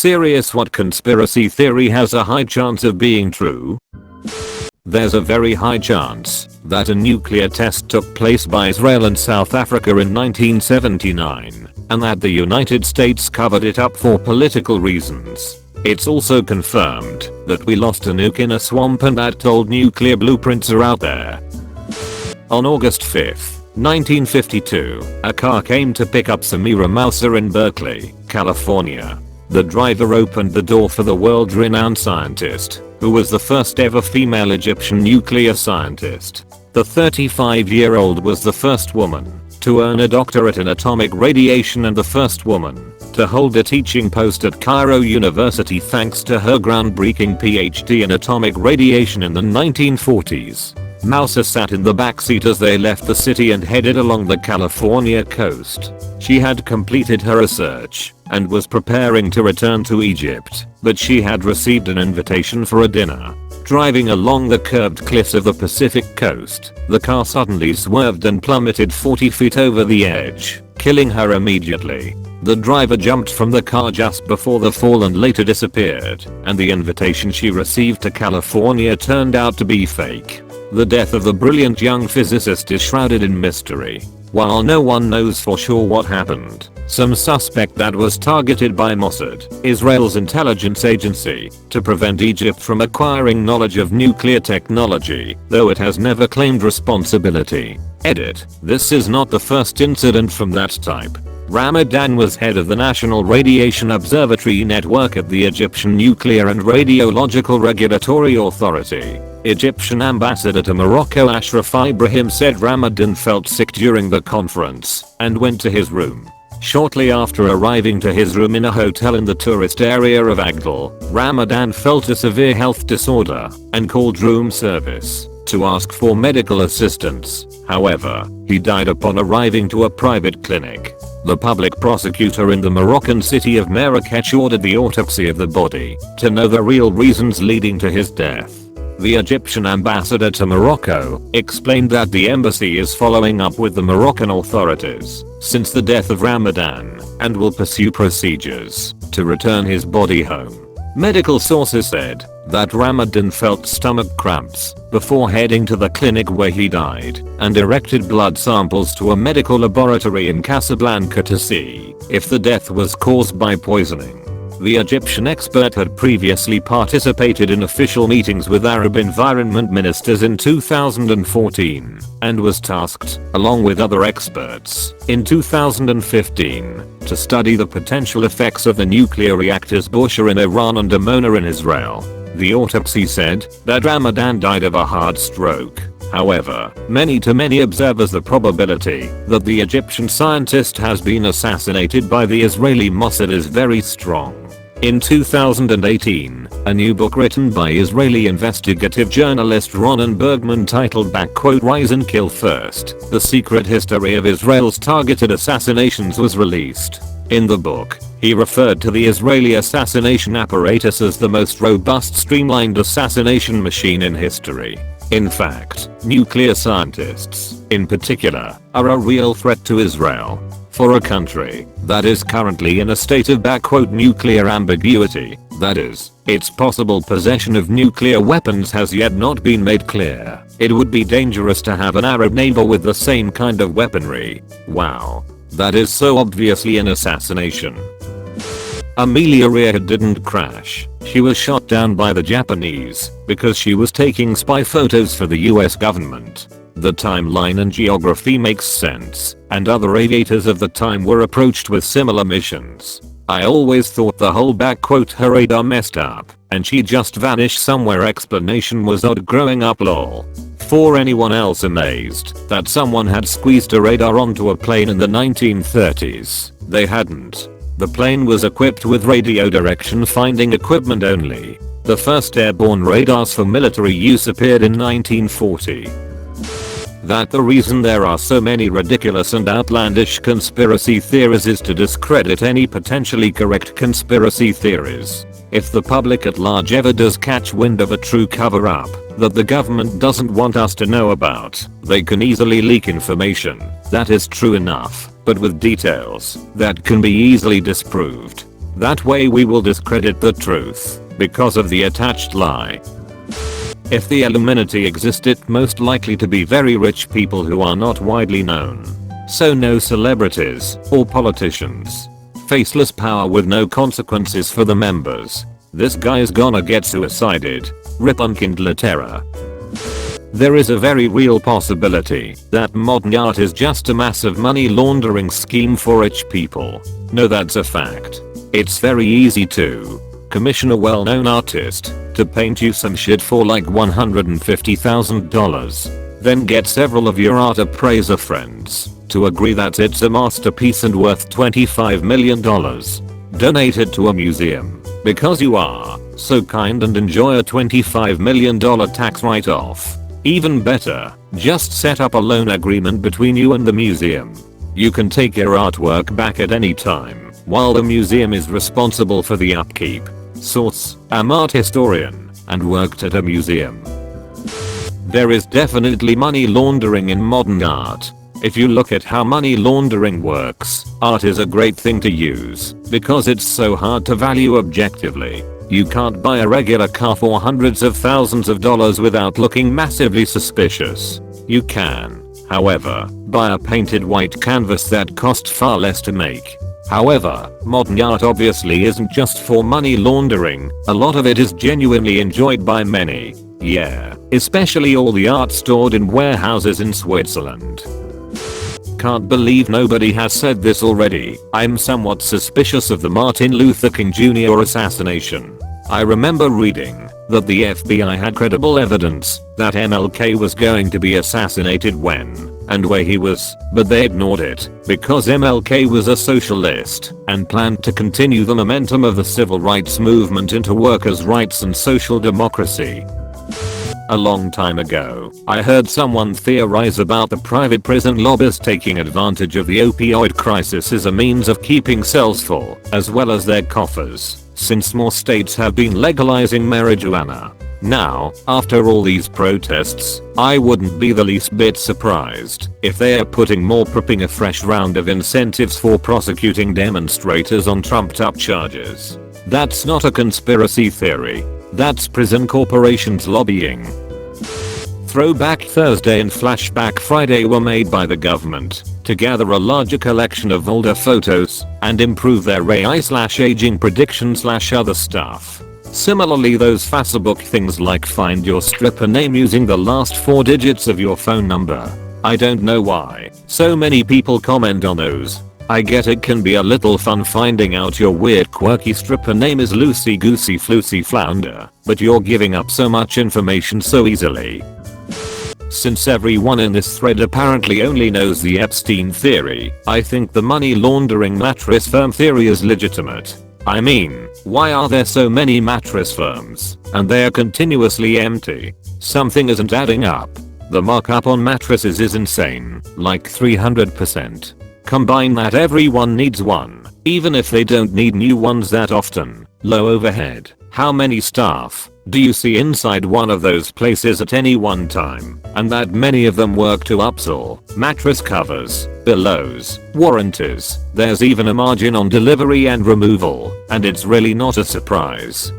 serious? What conspiracy theory has a high chance of being true? There's a very high chance that a nuclear test took place by Israel and South Africa in 1979, and that the United States covered it up for political reasons. It's also confirmed that we lost a nuke in a swamp and that old nuclear blueprints are out there. On August 5th, 1952, a car came to pick up Samira Moussa in Berkeley, California. The driver opened the door for the world-renowned scientist, who was the first ever female Egyptian nuclear scientist. The 35-year-old was the first woman to earn a doctorate in atomic radiation and the first woman to hold a teaching post at Cairo University thanks to her groundbreaking PhD in atomic radiation in the 1940s. Moussa sat in the backseat as they left the city and headed along the California coast. She had completed her research and was preparing to return to Egypt, but she had received an invitation for a dinner. Driving along the curved cliffs of the Pacific coast, the car suddenly swerved and plummeted 40 feet over the edge, killing her immediately. The driver jumped from the car just before the fall and later disappeared, and the invitation she received to California turned out to be fake. The death of the brilliant young physicist is shrouded in mystery. While no one knows for sure what happened, some suspect that was targeted by Mossad, Israel's intelligence agency, to prevent Egypt from acquiring knowledge of nuclear technology, though it has never claimed responsibility. Edit. This is not the first incident from that type. Ramadan was head of the National Radiation Observatory Network at the Egyptian Nuclear and Radiological Regulatory Authority. Egyptian ambassador to Morocco Ashraf Ibrahim said Ramadan felt sick during the conference and went to his room. Shortly after arriving to his room in a hotel in the tourist area of Agdal, Ramadan felt a severe health disorder and called room service to ask for medical assistance. However, he died upon arriving to a private clinic. The public prosecutor in the Moroccan city of Marrakech ordered the autopsy of the body to know the real reasons leading to his death. The Egyptian ambassador to Morocco explained that the embassy is following up with the Moroccan authorities since the death of Ramadan and will pursue procedures to return his body home. Medical sources said that Ramadan felt stomach cramps before heading to the clinic where he died and directed blood samples to a medical laboratory in Casablanca to see if the death was caused by poisoning. The Egyptian expert had previously participated in official meetings with Arab environment ministers in 2014 and was tasked, along with other experts, in 2015 to study the potential effects of the nuclear reactors Bushehr in Iran and Dimona in Israel. The autopsy said that Ramadan died of a heart stroke. However, many observers the probability that the Egyptian scientist has been assassinated by the Israeli Mossad is very strong. In 2018, a new book written by Israeli investigative journalist Ronen Bergman titled "Rise and Kill First: The Secret History of Israel's Targeted Assassinations" was released. In the book, he referred to the Israeli assassination apparatus as the most robust streamlined assassination machine in history. In fact, nuclear scientists, in particular, are a real threat to Israel. For a country that is currently in a state of "nuclear ambiguity", that is, its possible possession of nuclear weapons has yet not been made clear, it would be dangerous to have an Arab neighbor with the same kind of weaponry. Wow. That is so obviously an assassination. Amelia Earhart didn't crash. She was shot down by the Japanese because she was taking spy photos for the US government. The timeline and geography makes sense, and other aviators of the time were approached with similar missions. I always thought the whole "her radar messed up and she just vanished somewhere" explanation was odd growing up lol. For anyone else amazed that someone had squeezed a radar onto a plane in the 1930s, they hadn't. The plane was equipped with radio direction finding equipment only. The first airborne radars for military use appeared in 1940. That the reason there are so many ridiculous and outlandish conspiracy theories is to discredit any potentially correct conspiracy theories. If the public at large ever does catch wind of a true cover-up that the government doesn't want us to know about, they can easily leak information that is true enough, but with details that can be easily disproved. That way we will discredit the truth because of the attached lie. If the Illuminati exist, it most likely to be very rich people who are not widely known. So no celebrities or politicians. Faceless power with no consequences for the members. This guy's gonna get suicided. Rip Unkindler Terror. There is a very real possibility that modern art is just a massive money laundering scheme for rich people. No, that's a fact. It's very easy to commission a well-known artist to paint you some shit for like $150,000. Then get several of your art appraiser friends to agree that it's a masterpiece and worth $25 million. Donate it to a museum because you are so kind and enjoy a $25 million tax write-off. Even better, just set up a loan agreement between you and the museum. You can take your artwork back at any time, while the museum is responsible for the upkeep. Source: I'm art historian and worked at a museum. There is definitely money laundering in modern art. If you look at how money laundering works, art is a great thing to use because it's so hard to value objectively. You can't buy a regular car for hundreds of thousands of dollars without looking massively suspicious. You can, however, buy a painted white canvas that cost far less to make. However, modern art obviously isn't just for money laundering, a lot of it is genuinely enjoyed by many. Yeah, especially all the art stored in warehouses in Switzerland. Can't believe nobody has said this already. I'm somewhat suspicious of the Martin Luther King Jr. assassination. I remember reading that the FBI had credible evidence that MLK was going to be assassinated when and where he was, but they ignored it because MLK was a socialist and planned to continue the momentum of the civil rights movement into workers' rights and social democracy. A long time ago, I heard someone theorize about the private prison lobbies taking advantage of the opioid crisis as a means of keeping cells full, as well as their coffers, since more states have been legalizing marijuana. Now, after all these protests, I wouldn't be the least bit surprised if they are putting a fresh round of incentives for prosecuting demonstrators on trumped-up charges. That's not a conspiracy theory. That's prison corporations lobbying. Throwback Thursday and Flashback Friday were made by the government to gather a larger collection of older photos and improve their AI/aging prediction/other stuff. Similarly, those Facebook things like find your stripper name using the last 4 digits of your phone number. I don't know why so many people comment on those. I get it can be a little fun finding out your weird quirky stripper name is Lucy Goosey Floosey Flounder, but you're giving up so much information so easily. Since everyone in this thread apparently only knows the Epstein theory, I think the money laundering mattress firm theory is legitimate. I mean, why are there so many mattress firms and they are continuously empty? Something isn't adding up. The markup on mattresses is insane, like 300%. Combine that everyone needs one, even if they don't need new ones that often. Low overhead. How many staff do you see inside one of those places at any one time? And that many of them work to upsell mattress covers, pillows, warranties. There's even a margin on delivery and removal, and it's really not a surprise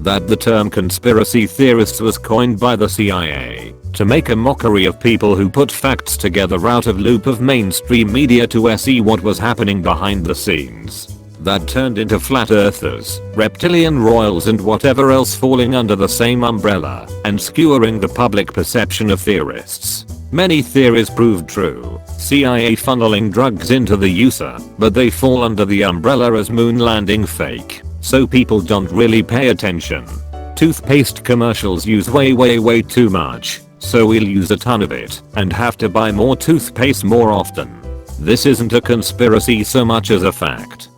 that the term conspiracy theorists was coined by the CIA to make a mockery of people who put facts together out of loop of mainstream media to see what was happening behind the scenes. That turned into flat earthers, reptilian royals and whatever else falling under the same umbrella and skewering the public perception of theorists. Many theories proved true. CIA funneling drugs into the user, but they fall under the umbrella as moon landing fake. So people don't really pay attention. Toothpaste commercials use way too much. So we'll use a ton of it and have to buy more toothpaste more often. This isn't a conspiracy so much as a fact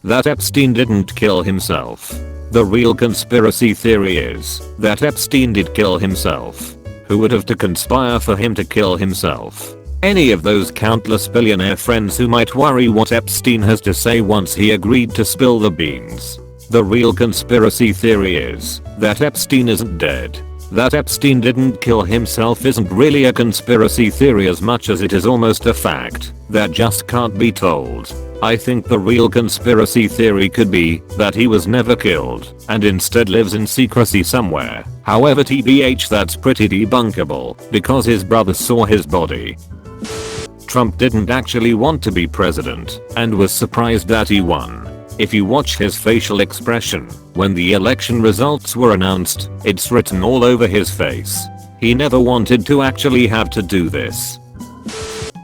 that Epstein didn't kill himself. The real conspiracy theory is that Epstein did kill himself. Who would have to conspire for him to kill himself? Any of those countless billionaire friends who might worry what Epstein has to say once he agreed to spill the beans. The real conspiracy theory is that Epstein isn't dead. That Epstein didn't kill himself isn't really a conspiracy theory as much as it is almost a fact that just can't be told. I think the real conspiracy theory could be that he was never killed and instead lives in secrecy somewhere. However, TBH, that's pretty debunkable because his brother saw his body. Trump didn't actually want to be president and was surprised that he won. If you watch his facial expression when the election results were announced, it's written all over his face. He never wanted to actually have to do this.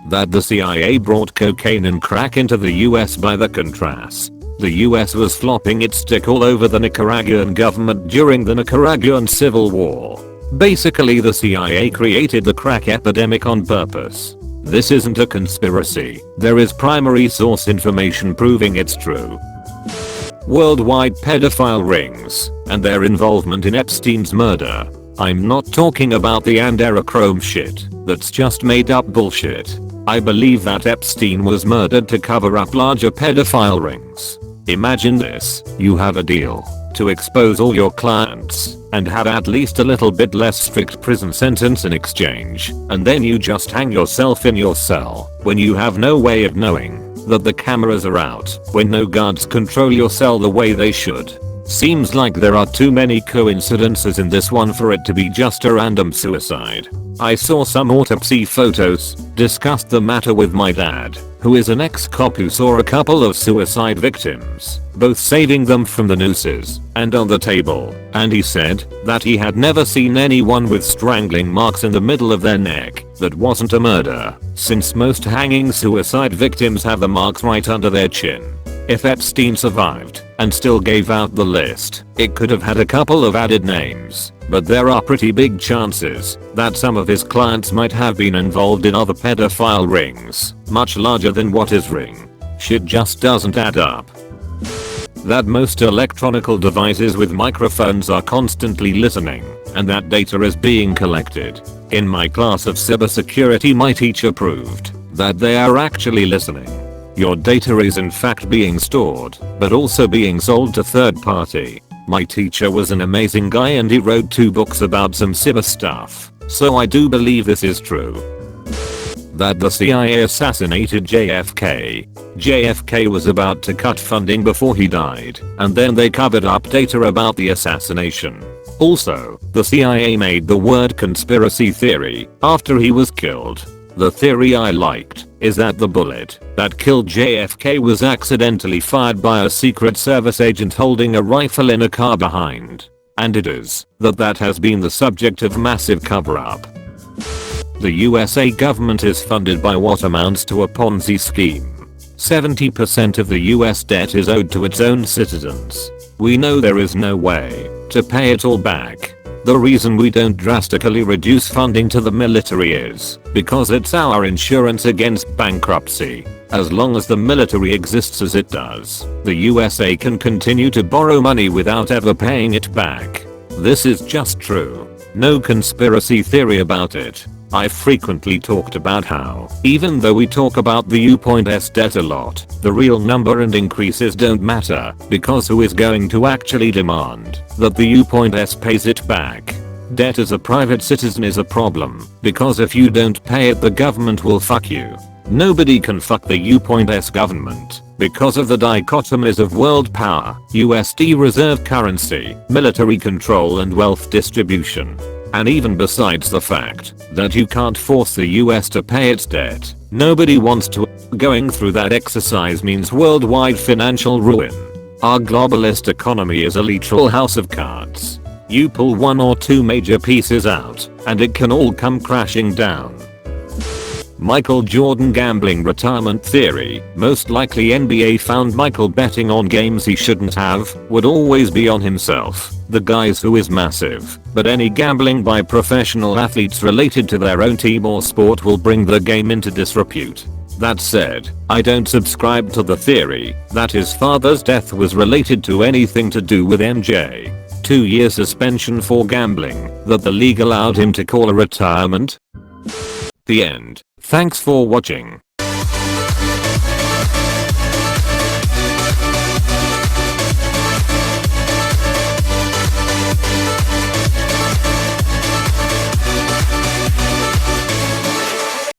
That the CIA brought cocaine and crack into the US by the Contras. The US was flopping its stick all over the Nicaraguan government during the Nicaraguan Civil War. Basically, the CIA created the crack epidemic on purpose. This isn't a conspiracy. There is primary source information proving it's true. Worldwide pedophile rings and their involvement in Epstein's murder. I'm not talking about the adrenochrome shit. That's just made up bullshit. I believe that Epstein was murdered to cover up larger pedophile rings. Imagine this. You have a deal to expose all your clients and have at least a little bit less strict prison sentence in exchange, and then you just hang yourself in your cell when you have no way of knowing that the cameras are out, when no guards control your cell the way they should. Seems like there are too many coincidences in this one for it to be just a random suicide. I saw some autopsy photos, discussed the matter with my dad, who is an ex-cop who saw a couple of suicide victims, both saving them from the nooses and on the table, and he said that he had never seen anyone with strangling marks in the middle of their neck that wasn't a murder, since most hanging suicide victims have the marks right under their chin. If Epstein survived and still gave out the list, it could have had a couple of added names, but there are pretty big chances that some of his clients might have been involved in other pedophile rings, much larger than what his ring. Shit just doesn't add up. That most electronic devices with microphones are constantly listening, and that data is being collected. In my class of cybersecurity, my teacher proved that they are actually listening. Your data is in fact being stored, but also being sold to third party. My teacher was an amazing guy and he wrote 2 books about some cyber stuff, so I do believe this is true. That the CIA assassinated JFK. JFK was about to cut funding before he died, and then they covered up data about the assassination. Also, the CIA made the word conspiracy theory after he was killed. The theory I liked is that the bullet that killed JFK was accidentally fired by a Secret Service agent holding a rifle in a car behind. And it is that has been the subject of massive cover-up. The USA government is funded by what amounts to a Ponzi scheme. 70% of the US debt is owed to its own citizens. We know there is no way to pay it all back. The reason we don't drastically reduce funding to the military is because it's our insurance against bankruptcy. As long as the military exists as it does, the USA can continue to borrow money without ever paying it back. This is just true. No conspiracy theory about it. I've frequently talked about how, even though we talk about the U.S. debt a lot, the real number and increases don't matter, because who is going to actually demand that the U.S. pays it back? Debt as a private citizen is a problem, because if you don't pay it, the government will fuck you. Nobody can fuck the U.S. government because of the dichotomies of world power, USD reserve currency, military control and wealth distribution. And even besides the fact that you can't force the US to pay its debt, nobody wants to. Going through that exercise means worldwide financial ruin. Our globalist economy is a literal house of cards. You pull 1 or 2 major pieces out, and it can all come crashing down. Michael Jordan gambling retirement theory. Most likely NBA found Michael betting on games he shouldn't have, would always be on himself, the guys who is massive, but any gambling by professional athletes related to their own team or sport will bring the game into disrepute. That said, I don't subscribe to the theory that his father's death was related to anything to do with MJ. 2-year suspension for gambling that the league allowed him to call a retirement. The end. Thanks for watching.